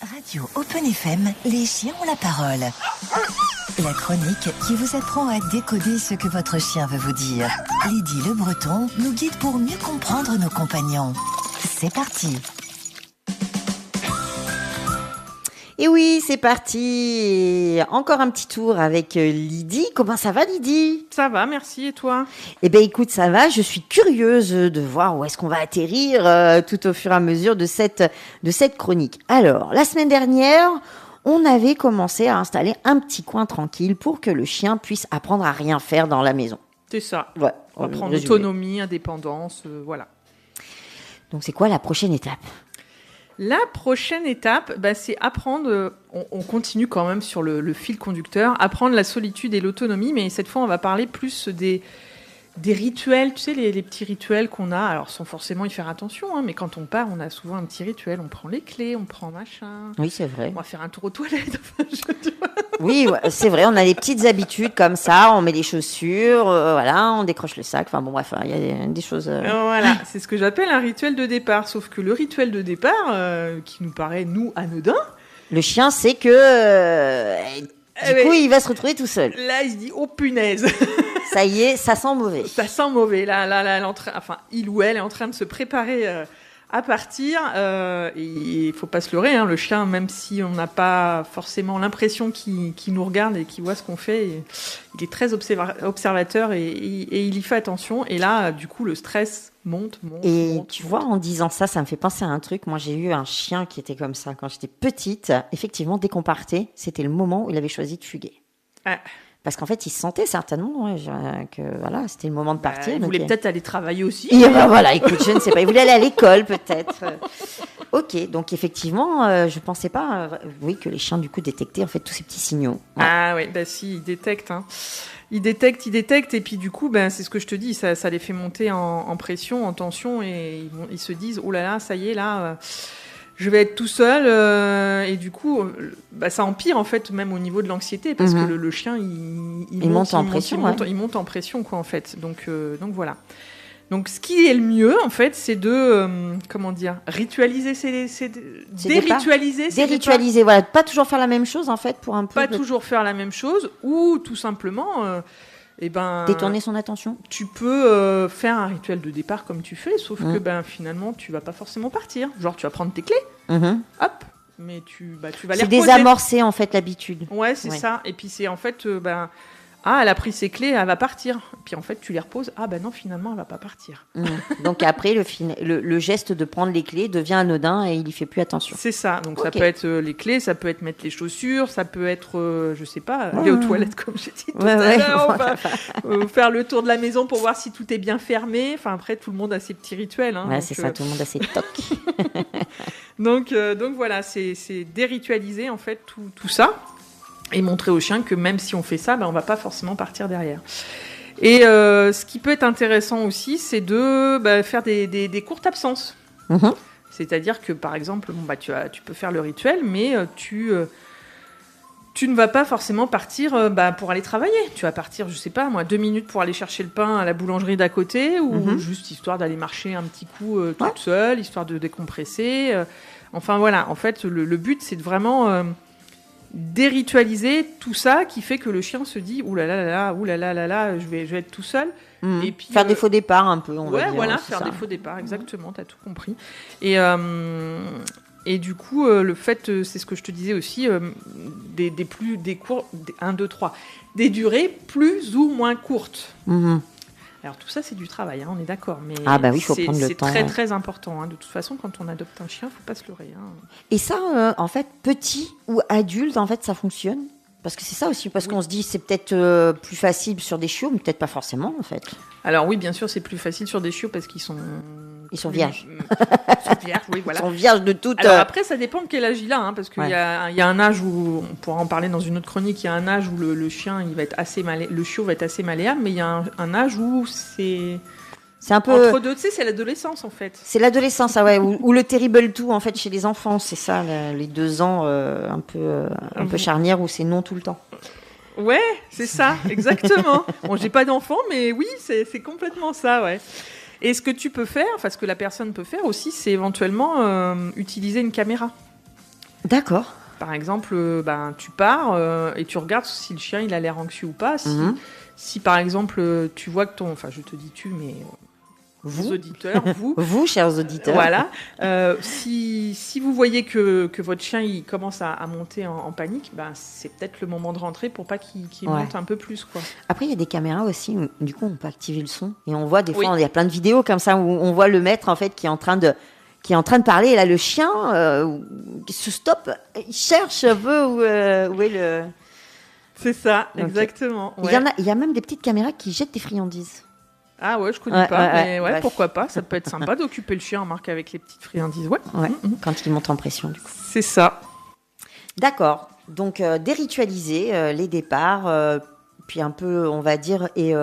Radio Open FM, les chiens ont la parole. La chronique qui vous apprend à décoder ce que votre chien veut vous dire. Lydie Le Breton nous guide pour mieux comprendre nos compagnons. C'est parti. Et oui, c'est parti. Encore un petit tour avec Lydie. Comment ça va, Lydie ? Ça va, merci. Et toi ? Eh bien, écoute, ça va. Je suis curieuse de voir où est-ce qu'on va atterrir tout au fur et à mesure de cette chronique. Alors, la semaine dernière, on avait commencé à installer un petit coin tranquille pour que le chien puisse apprendre à rien faire dans la maison. C'est ça. Ouais. Apprendre autonomie, indépendance, voilà. Donc, c'est quoi la prochaine étape ? La prochaine étape, c'est apprendre, on continue quand même sur le fil conducteur, apprendre la solitude et l'autonomie, mais cette fois on va parler plus des rituels, tu sais, les petits rituels qu'on a, alors sans forcément y faire attention, mais quand on part, on a souvent un petit rituel, on prend les clés, on prend machin. Oui, c'est vrai. On va faire un tour aux toilettes. Oui, c'est vrai, on a des petites habitudes comme ça, on met les chaussures, voilà, on décroche le sac, enfin bon bref, il y a des choses... Voilà, c'est ce que j'appelle un rituel de départ, sauf que le rituel de départ, qui nous paraît, nous, anodin... Le chien sait que... du coup, il va se retrouver tout seul. Là, il se dit, oh punaise. Ça y est, ça sent mauvais. Ça sent mauvais. Là, il ou elle est en train de se préparer à partir. Et il faut pas se leurrer, le chien, même si on n'a pas forcément l'impression qu'il nous regarde et qu'il voit ce qu'on fait, il est très observateur et il y fait attention. Et là, du coup, le stress monte. Et tu vois, en disant ça, ça me fait penser à un truc. Moi, j'ai eu un chien qui était comme ça quand j'étais petite. Effectivement, dès qu'on partait, c'était le moment où il avait choisi de fuguer. Ah. Parce qu'en fait, il se sentait certainement que voilà, c'était le moment de partir. Il voulait peut-être aller travailler aussi. Et voilà, écoute, je ne sais pas. Il voulait aller à l'école, peut-être. Ok, donc effectivement, je pensais pas, que les chiens du coup détectaient en fait tous ces petits signaux. Ouais. Ah oui, si, ils détectent. Ils détectent, et puis du coup, c'est ce que je te dis, ça les fait monter en pression, en tension, et ils se disent, oh là là, ça y est, là. Je vais être tout seul et du coup ça empire en fait même au niveau de l'anxiété parce que le chien il monte en pression quoi en fait donc voilà. Donc ce qui est le mieux en fait c'est de ritualiser déritualiser voilà, pas toujours faire la même chose en fait pour un peu toujours faire la même chose ou tout simplement détourner son attention. Tu peux faire un rituel de départ comme tu fais, sauf que finalement tu vas pas forcément partir. Genre tu vas prendre tes clés, hop, mais tu vas les reposer. C'est désamorcer en fait l'habitude. Ouais, c'est ça. Et puis c'est en fait, elle a pris ses clés, elle va partir. Puis en fait tu les reposes. Ah non, finalement elle va pas partir. Donc après le geste de prendre les clés devient anodin et il y fait plus attention. C'est ça. Donc ça peut être les clés, ça peut être mettre les chaussures, ça peut être, je sais pas, aller aux toilettes comme j'ai dit tout à l'heure. On va faire le tour de la maison pour voir si tout est bien fermé. Enfin après tout le monde a ses petits rituels. Ouais, c'est ça, tout le monde a ses tocs. donc voilà, c'est déritualiser en fait tout ça. Et montrer au chien que même si on fait ça, on va pas forcément partir derrière. Et ce qui peut être intéressant aussi, c'est de faire des courtes absences. C'est-à-dire que, par exemple, tu peux faire le rituel, mais tu ne vas pas forcément partir pour aller travailler. Tu vas partir, je sais pas, 2 minutes pour aller chercher le pain à la boulangerie d'à côté, ou juste histoire d'aller marcher un petit coup toute seule, histoire de décompresser. Enfin voilà, en fait, le but, c'est de vraiment... déritualiser tout ça qui fait que le chien se dit ouh là là, je vais être tout seul. Et puis faire des faux départs un peu, on va dire. Voilà, faire des faux départs, exactement, t'as tout compris. Et du coup, le fait, c'est ce que je te disais aussi, des cours, 1, 2, 3, des durées plus ou moins courtes. Alors tout ça, c'est du travail, on est d'accord. Mais oui, faut prendre le temps. C'est très, très important. De toute façon, quand on adopte un chien, il ne faut pas se leurrer. Et ça, en fait, petit ou adulte, en fait, ça fonctionne ? Parce que c'est ça aussi, parce qu'on se dit c'est peut-être plus facile sur des chiots, mais peut-être pas forcément, en fait. Alors oui, bien sûr, c'est plus facile sur des chiots parce qu'ils sont... Ils sont vierges. Oui, voilà. Ils sont vierges de toute... Alors après, ça dépend de quel âge il a, parce qu'il y a un âge où, on pourra en parler dans une autre chronique, il y a un âge où le chien, il va être le chiot va être assez malléable, mais il y a un âge où c'est un peu... Entre deux, tu sais, c'est l'adolescence, en fait. C'est l'adolescence, ou le terrible tout, en fait, chez les enfants. C'est ça, les 2 ans un peu charnières où c'est non tout le temps. Ouais, c'est ça, exactement. Bon, j'ai pas d'enfant, mais oui, c'est complètement ça, ouais. Et ce que tu peux faire, ce que la personne peut faire aussi, c'est éventuellement utiliser une caméra. D'accord. Par exemple, tu pars et tu regardes si le chien il a l'air anxieux ou pas. Si par exemple tu vois que je te dis tu, mais vous auditeurs, vous chers auditeurs, voilà. Si vous voyez que votre chien il commence à monter en panique, c'est peut-être le moment de rentrer pour pas qu'il monte un peu plus, quoi. Après il y a des caméras aussi où, du coup on peut activer le son et on voit des fois il y a plein de vidéos comme ça où on voit le maître en fait qui est en train de parler, et là le chien se stoppe, il cherche un peu où est le... C'est ça, exactement. Ouais. Il y a même des petites caméras qui jettent des friandises. Ah ouais, je connais pas, mais pourquoi pas, ça peut être sympa d'occuper le chien en marque avec les petites friandises. Quand il monte en pression, du coup. C'est ça. D'accord, donc déritualiser les départs, puis un peu, on va dire, et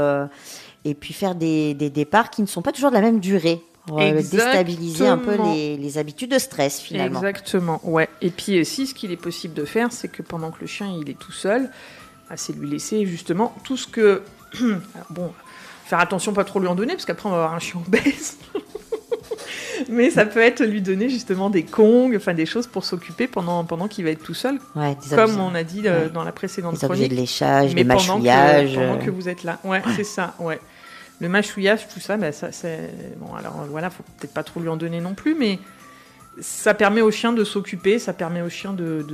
puis faire des départs qui ne sont pas toujours de la même durée. Pour déstabiliser un peu les habitudes de stress, finalement. Exactement, ouais. Et puis si ce qu'il est possible de faire, c'est que pendant que le chien il est tout seul, c'est lui laisser justement tout ce que... faire attention pas trop lui en donner, parce qu'après on va avoir un chien obèse. Mais ça peut être lui donner justement des congues, des choses pour s'occuper pendant qu'il va être tout seul. Ouais, comme on a dit dans la précédente chronique. Des objets de léchage, des mâchouillages. Pendant que vous êtes là. Ouais, c'est ça, ouais. Le mâchouillage, tout ça, ça c'est... Bon, alors voilà, faut peut-être pas trop lui en donner non plus, mais ça permet au chien de s'occuper, ça permet au chien de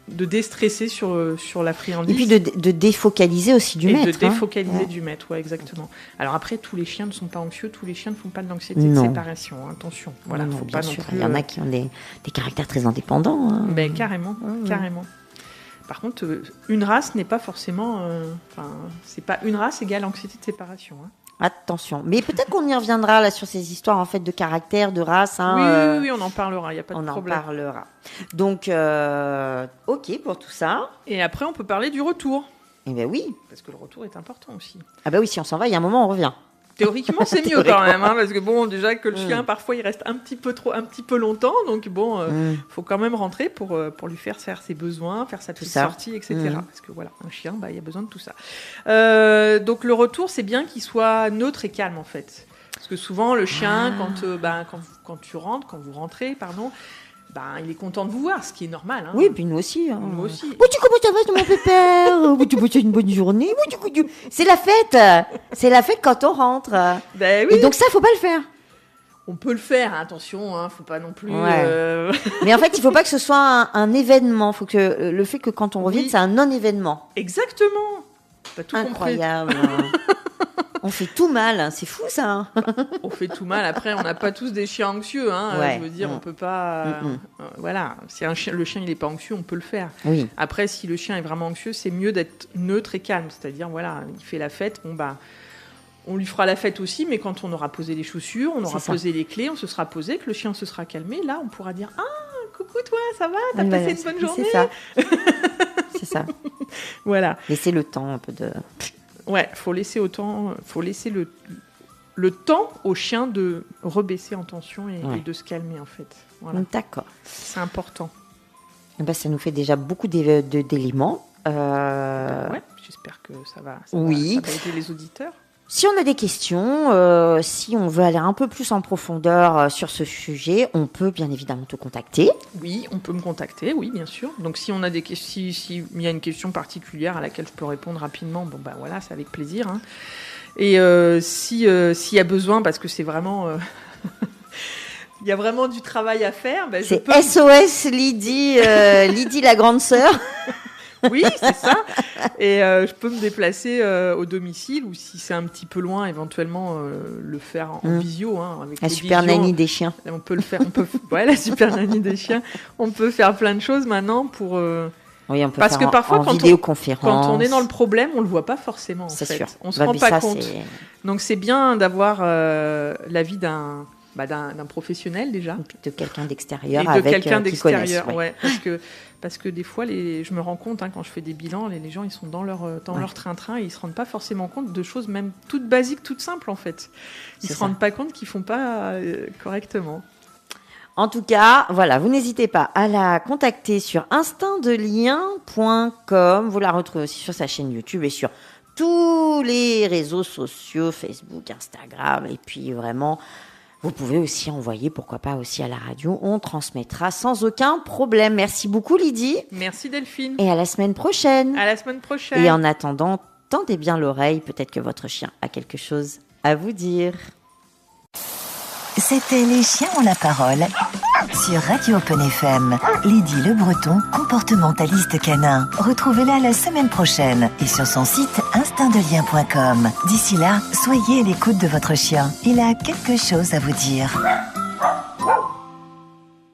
déstresser sur la friandise. Et puis de défocaliser aussi du maître. De défocaliser du maître, ouais, exactement. Alors après, tous les chiens ne sont pas anxieux, tous les chiens ne font pas de l'anxiété de séparation, hein, attention. Voilà, non, faut bien pas sûr. non plus, il y en a qui ont des caractères très indépendants. Hein. Ben, carrément. Par contre, une race n'est pas forcément... c'est pas une race égale anxiété de séparation. Hein. Attention. Mais peut-être qu'on y reviendra là sur ces histoires en fait de caractère, de race. Hein, oui, on en parlera, il n'y a pas de problème. On en parlera. Donc, ok pour tout ça. Et après, on peut parler du retour. Eh bien oui. Parce que le retour est important aussi. Ah bah oui, si on s'en va, il y a un moment, on revient. Théoriquement, c'est mieux quand même, hein, parce que bon, déjà que le chien, parfois, il reste un petit peu longtemps, donc bon, faut quand même rentrer pour lui faire ses besoins, faire sa petite sortie, etc. Parce que voilà, un chien, il y a besoin de tout ça. Donc le retour, c'est bien qu'il soit neutre et calme en fait, parce que souvent le chien, quand vous rentrez, il est content de vous voir, ce qui est normal. Hein. Oui, puis nous aussi. Hein. Nous aussi. Comment ça va, mon pépère? Tu passes une bonne journée? C'est la fête. C'est la fête quand on rentre. Ben oui. Et donc ça, faut pas le faire. On peut le faire, hein, attention, hein, faut pas non plus... Mais en fait, il faut pas que ce soit un événement. Faut que le fait que quand on revienne, c'est un non-événement. Exactement. T'as tout incroyable. On fait tout mal, c'est fou ça. On fait tout mal. Après, on n'a pas tous des chiens anxieux. Hein. Je veux dire, on peut pas. Voilà, si le chien il est pas anxieux, on peut le faire. Oui. Après, si le chien est vraiment anxieux, c'est mieux d'être neutre et calme. C'est-à-dire, voilà, il fait la fête. On lui fera la fête aussi, mais quand on aura posé les chaussures, on aura posé les clés, on se sera posé, que le chien se sera calmé. Là, on pourra dire coucou toi, ça va, t'as passé une bonne journée. C'est ça. C'est ça. Voilà. Laisser le temps un peu de. Ouais, faut laisser le temps au chien de rebaisser en tension et de se calmer en fait. Voilà. D'accord. C'est important. Ça nous fait déjà beaucoup d'éléments. Ouais, j'espère que ça va aider les auditeurs. Si on a des questions, si on veut aller un peu plus en profondeur sur ce sujet, on peut bien évidemment te contacter. Oui, on peut me contacter, oui, bien sûr. Donc si on a s'il y a une question particulière à laquelle je peux répondre rapidement, voilà, c'est avec plaisir. Hein. Et s'il y a besoin, parce que c'est vraiment... il y a vraiment du travail à faire. C'est SOS Lydie, Lydie la grande sœur. Oui, c'est ça. Et je peux me déplacer au domicile, ou si c'est un petit peu loin, éventuellement le faire en visio. Hein, avec la super nanny des chiens. On peut le faire. La super nanny des chiens. On peut faire plein de choses maintenant pour. Oui, on peut parce faire que parfois, en vidéoconférence. Quand on est dans le problème, on le voit pas forcément. C'est sûr. On se rend pas compte. Donc c'est bien d'avoir l'avis d'un professionnel déjà. De quelqu'un d'extérieur. Et de quelqu'un d'extérieur, parce que des fois, je me rends compte, hein, quand je fais des bilans, les gens, ils sont dans leur train-train et ils se rendent pas forcément compte de choses même toutes basiques, toutes simples en fait. Ils se rendent pas compte qu'ils font pas correctement. En tout cas, voilà, vous n'hésitez pas à la contacter sur instinctdelien.com. Vous la retrouvez aussi sur sa chaîne YouTube et sur tous les réseaux sociaux, Facebook, Instagram, et puis vraiment... Vous pouvez aussi envoyer, pourquoi pas aussi à la radio. On transmettra sans aucun problème. Merci beaucoup Lydie. Merci Delphine. Et à la semaine prochaine. À la semaine prochaine. Et en attendant, tendez bien l'oreille. Peut-être que votre chien a quelque chose à vous dire. C'était Les chiens ont la parole sur Radio Open FM. Lydie Le Breton, comportementaliste canin. Retrouvez-la la semaine prochaine et sur son site instinctdelien.com. D'ici là, soyez à l'écoute de votre chien. Il a quelque chose à vous dire.